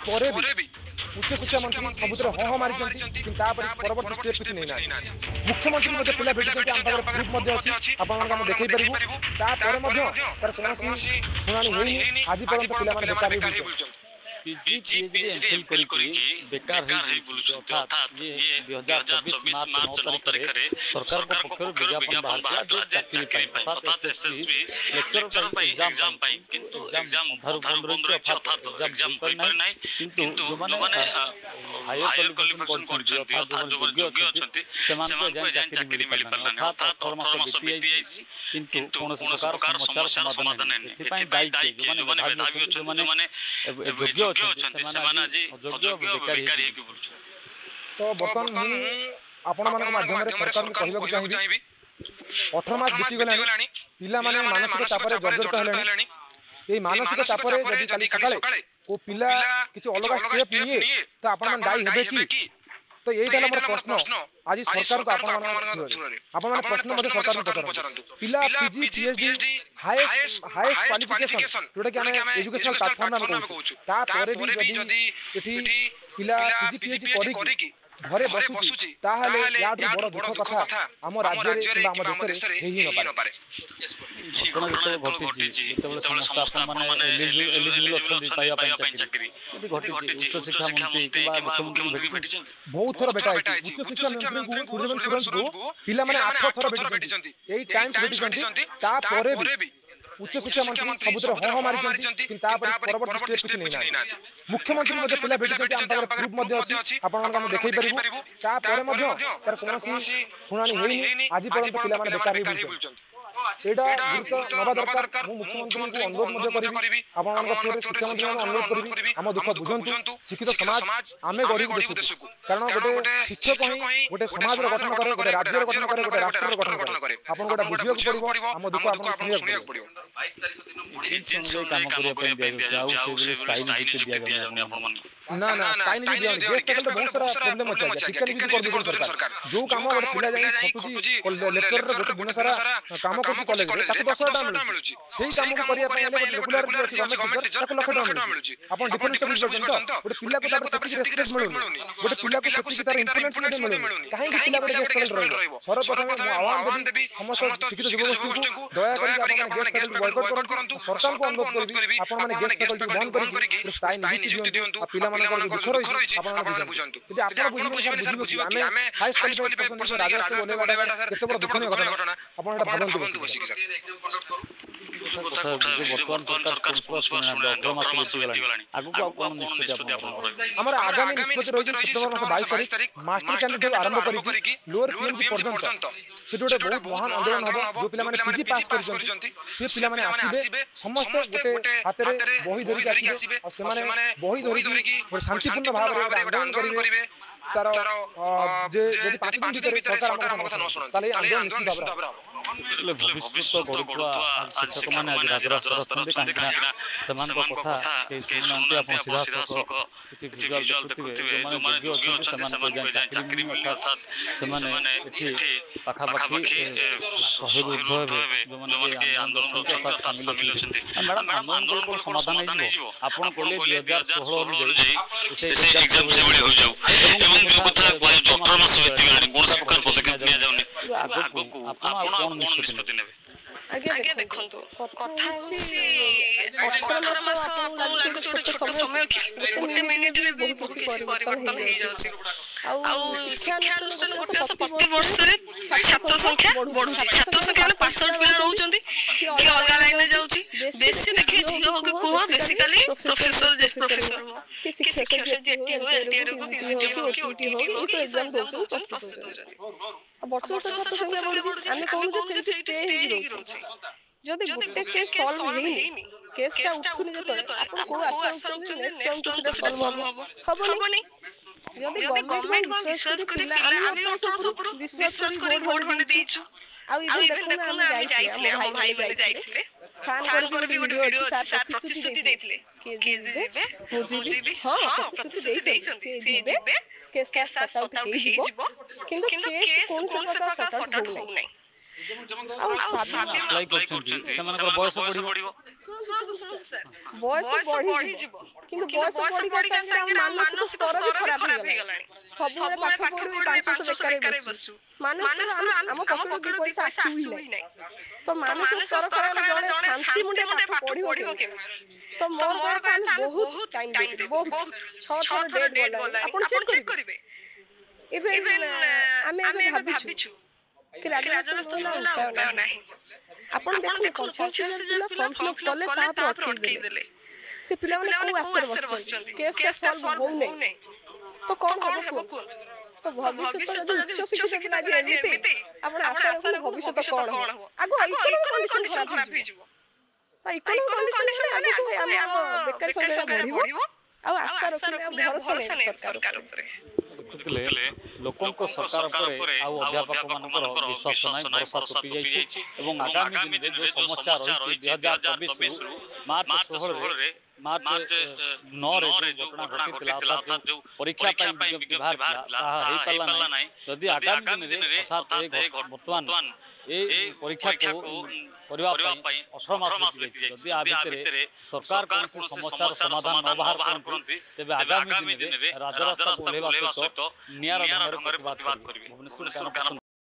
ପରେ भी उच्च शिक्षा मंत्री सबुतरे हाँ मारी परवर्ती स्टेप किसी नहीं ना मुख्यमंत्री पिला भेटी आम प्रूफ अच्छी आप देखई पारू तापर कौन शुणी होनी आज पर्यटन पिला बेकार बुलूँ पीजी पीएचडी एमफिल करिकी बेकार हे बुलुछंती अर्थात ये 2024 मार्च 9 तारिख रे सरकार को पक्षर विज्ञापन बाहर जे चाकरी पाई अर्थात एसएसबी लेक्चर पाई एग्जाम पाई किंतु एग्जाम अधार बंद रही अर्थात एग्जाम होई पर नै किंतु जो माने हायर क्वालिफिकेशन करछंती अर्थात जो योग्य अछंती सेमान को जान चाकरी मिल परला नै अर्थात 18 मास बीती आइछि किंतु कोनोसी प्रकार समस्यार समाधान नै एथि पई दायी जो माने भागी जो माने योग्य तो बर्तमान आपण मान माध्यम सरकार को कहबा चाहिए 18 मास बीती गलानी पिला माने मानसिक चाप रे जर्जरित हेलानी ए मानसिक चाप रे जदी काली सकाळे को पिला किछि अलग स्टेप निये तो आपण मान दायी हेबे की तो एटा हमर प्रश्न आज सरकार को आपण मान प्रश्न मध्ये सरकार को पचारंतु पिला पीजी पीएचडी हाईएस्ट क्वालिफिकेशन जोटा कि हमें एजुकेशनल प्लेटफॉर्म में कहूछु ता परे भी जदी एठी पिला पीजी पीएचडी करिकी घरे बसुची ताहाले याडू बड़ दुख कथा हम राज्य रे किबा हम देश रे हेई न पारे घटना जो घटिछि जेतेबेले समस्त माने एलिजिबल अछंती पाइया पई चाकरी यदि घटिछि उच्च शिक्षा मंत्री किबा मुख्यमंत्री भेटिछन बहुत थोर बेटा उच्च शिक्षा मंत्री को गुरुजन स्टूडेंट को पिला माने 8 थोर भेटिछंती एई टाइम भेटिछंती ता परे भी उच्च शिक्षा मंत्री सबुतरे हाँ मारी परवर्ती स्टेप किसी नहीं ना मुख्यमंत्री पिला भेटी आम प्रूफ अच्छी आप देखई पारू तापर कौन शुणी होनी आज पर्यटन पिला बेकार बुलूँ एटा गुरुत्व नवा दरकार मुख्यमंत्री को अनुरोध करी शिक्षा मंत्री अनुरोध करी आम दुख बुझंतु शिक्षित समाज आमे गरीब देश को कारण गोटे शिक्षक ही गोटे समाज गठन करे गोटे राज्य गठन करे गोटे राष्ट्र गठन करे आपन गोटे बुझियो पड़िबो आम दुख आपन सुनियो पड़िबो 22 तारिख काम करे जाऊ से स्टाइल दिया जाने आपन मन ना ना स्टाइल नहीं दिया देश के बहुत सारा प्रॉब्लम अछि टिकट भी कर दी सरकार जो काम गोटे पिला जाई खटुजी लेक्चर रे गोटे दिन सारा काम करछि कॉलेज रे ताको 10 टाका मिलुछि सेही काम को करिया पय रेगुलर गवर्नमेंट टीचर ताको 1 लाख टाका मिलुछि आपण डिफरेंस समझ गोटे पिला को तापर सेटिक रेस्पेक्ट मिलुनी गोटे पिला को सेटिक तार इंप्रूवमेंट मिलुनी काहे कि पिला गोटे एक्सपेक्ट रहइबो सर्वप्रथम आह्वान देबी समस्त शिक्षित युवक को दया करी आपण गेस्ट फैकल्टी बॉयकॉट करंतु सरकार को अनुरोध करबी आपण माने गेस्ट फैकल्टी बंद करी स्टाइल नियुक्ति दियंतु पिला माने दुख रहिछि आपण बुझंतु यदि आपण बुझिबो सर बुझिबो कि आमे हाई क्वालिफाइड राजस्व बोलेबाटा केते बड़ दुखनीय घटना आपण एटा भाबंतु बसिक सर वर्तमान सरकार पुष्पा सुना 18 मास बीती गलानी आगु को निष्पत्ति आपण हमर आगामी निष्पत्ति रहिछि सेप्टेम्बर मास 22 तारिख मास्टर कैंडिडेट आरंभ करिकि लोअर पीएमजी पर्यंत से गोटे बहुत महान आंदोलन हबो जो पिला माने पीजी पास करछन्ति से पिला माने आसीबे समस्त गोटे हाथ रे बही धरि आसीबे और से माने बही धरि कि शांतिपूर्ण भाव रे आंदोलन करिवे तार जे यदि 5 दिन भीतर सरकार हमर कथा न सुनन ताले आंदोलन निश्चित भाव भविष्य गरुवा शिक्षक माने आज राजरास्ता कांकना समान कथा के सुनंते आपण सीधा किछि विजुअल देखुथिबे जो माने योग्य अछन समान को जाय चाकरी मिलि अर्थात समान एठी पाखा पाखी सहयोग उद्भव जो माने के आंदोलन अर्थात शामिल अछंती मैडम आंदोलन को समाधान नै जिवो आपण कोले 2016 अनुଯାयୀ से एग्जाम से बड़ी हो जाऊ एवं जो कथा जो 18 मास बीती गलानी कोन प्रकार पदक्षेप लिया जाउनी आगु को आपण निष्पत्ति नेबे आगे देखंतु कथा होसी 18 मास आपन लागु छोट समय कि गोटे मिनिट रे बहुत किछि परिवर्तन हो जाउछि शिक्षा अनुष्ठान गोटे प्रति वर्ष रे छात्र संख्या बढ़ुछि छात्र संख्या पास आउट पिला रहउचंती कि अलगा लाइन रे जाउछि बेसी देखि झियो हो के को बेसिकली प्रोफेसर हो कि शिक्षक जेटी हो एलटीआर को पीजीटी हो कि ओटीटी हो इस एग्जाम दोचो प्रस्तुत हो जाती वर्ष छात्र संख्या बढ़ुछि आमे कहू जे सेही स्टेज रहउछि जदि गोटे केस सॉल्व हेनी केसटा उठुनी जत आपण को आशा रखुनी नेक्स्ट टाइम तो सॉल्व हबनी यदि गवर्नमेंट को विश्वास करी आमे 18 पर विश्वास करी वोट होने देइछु आ इवन देखो हम जाइथिले हम भाई माने जाइथिले सार कर भी गोटे वीडियो अछि सार प्रतिश्रुति देइथिले के जेबे बुझिबी हां प्रतिश्रुति देइछन्ती से जेबे केस सॉल्व हो जिवो किंतु केस कोन से प्रकार सॉल्व हो नै अप्लाई करछन्ती सेमानकर बयस बढ़िबो बयस बढ़ि जिवो କିନ୍ତୁ ବୟସ ବଢିବା ସାଙ୍ଗରେ ଆମ ମାନସିକ ସ୍ତର ବି ଖରାପ ହେଇଗଲାଣି। ସବୁବେଳେ ପାଠ ପଢୁ 500 ବେକାରେ ବସୁ। ମାନସିକ ଆମ ପକେଟରୁ 2 ପଇସା ଆସୁ ହିଁ ନାହିଁ। ତ ମାନସିକ ସ୍ତର ଖରାପ ହେଲେ ଜଣେ ଶାନ୍ତି ମୁଣ୍ଡେ ପାଠ ପଢିବ କେମିତି? ତ ମୋର କହିବା ଆମେ ବହୁତ ଟାଇମ୍ ଦେଇଛୁ, ବହୁତ 6 ଥର ଡେଟ୍ ଗଲାଣି। ଆପଣ ଚେକ୍ କରିବେ। ଇଭେନ୍ ଆମେ ଏବେ ଭାବିଛୁ କି ରାଜରାସ୍ତା ନହେଲେ ଉପାୟ ନାହିଁ। ଆପଣ ଦେଖନ୍ତୁ 85,000 ପିଲା ଫର୍ମ ଫିଲ୍ଅପ୍ କଲେ ତାପରେ ଅଟକେଇ ଦେଲେ। ସେ ପିଲାମାନେ କୋଉ ଆଶାରେ ବସିଛନ୍ତି? କେସ୍ଟା ସଲ୍ଭ ହଉନାହିଁ। ତ କଣ ହେବ କୁହନ୍ତୁ? ତ ଭବିଷ୍ୟତ ଯଦି ଉଚ୍ଚ ଶିକ୍ଷିତ ପିଲା ଆଜି ଏମିତି ଆପଣ ଆଶା ରଖନ୍ତୁ ଭବିଷ୍ୟତ କଣ ହେବ? ଆଗ ଇକୋନୋମିକ୍ କଣ୍ଡିସନ ଖରାପ ହେଇଯିବ। ଇକୋନୋମିକ୍ କଣ୍ଡିସନ ମାନେ ଆଗକୁ ଆମ ବେକାରୀ ସଂଖ୍ୟା ବଢିବ। ଆଉ ଆଶା ରଖିଲେ ଆଉ ଭରସା ନାହିଁ ସରକାର ଉପରେ। ଦେଖୁଥିଲେ ଲୋକଙ୍କ ସରକାର ଉପରେ ଆଉ ଅଧ୍ୟାପକ ମାନଙ୍କର ବିଶ୍ୱାସ ନାହିଁ, ଭରସା ତୁଟି ଯାଇଛି ଏବଂ ଆଗାମୀ ଦିନରେ ଯେଉଁ ସମସ୍ୟା ରହିଛି 2024ରୁ ମାର୍ଚ୍ଚ 16ରେ ମାର୍ଚ୍ଚ 9ରେ ଯେଉଁ ଘଟଣା ଘଟିଥିଲା ଅର୍ଥାତ୍ ଯେଉଁ ପରୀକ୍ଷା ପାଇଁ ବିଜ୍ଞପ୍ତି ବାହାରିଥିଲା ତାହା ହେଇପାରିଲା ନାହିଁ। ଯଦି ଆଗାମୀ ଦିନରେ ଅର୍ଥାତ୍ ବର୍ତ୍ତମାନ এই পরীক্ষাକୁ କରିବା ପାଇଁ 18 ମାସ ବିତି ଯାଇଛି। ଯଦି ଆ ଭିତରେ ସରକାର କୌଣସି ସମସ୍ୟାର ସମାଧାନ ନ ବାହାର କରନ୍ତି ତେବେ ଆଗାମୀ ଦିନରେ ରାଜରାସ୍ତାକୁ ଓହ୍ଲାଇବା ସହିତ ନିଆରା ଢଙ୍ଗରେ ପ୍ରତିବାଦ କରିବେ। ଭୁବନେଶ୍ୱର